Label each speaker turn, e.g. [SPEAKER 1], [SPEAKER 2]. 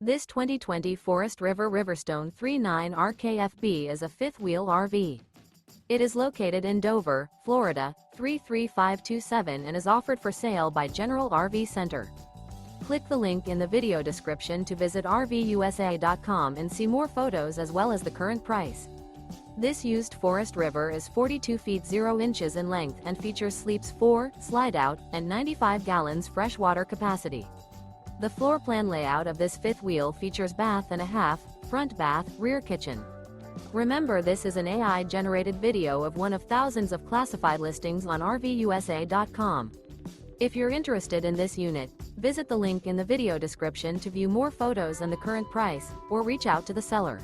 [SPEAKER 1] This 2020 Forest River RiverStone 39 RKFB is a fifth-wheel RV. It is located in Dover, Florida, 33527 and is offered for sale by General RV Center. Click the link in the video description to visit RVUSA.com and see more photos as well as the current price. This used Forest River is 42 feet 0 inches in length and features sleeps 4, Slideout, and 95 gallons freshwater capacity. The floor plan layout of this fifth wheel features bath and a half, front bath, rear kitchen. Remember, this is an AI-generated video of one of thousands of classified listings on RVUSA.com. If you're interested in this unit, visit the link in the video description to view more photos and the current price, or reach out to the seller.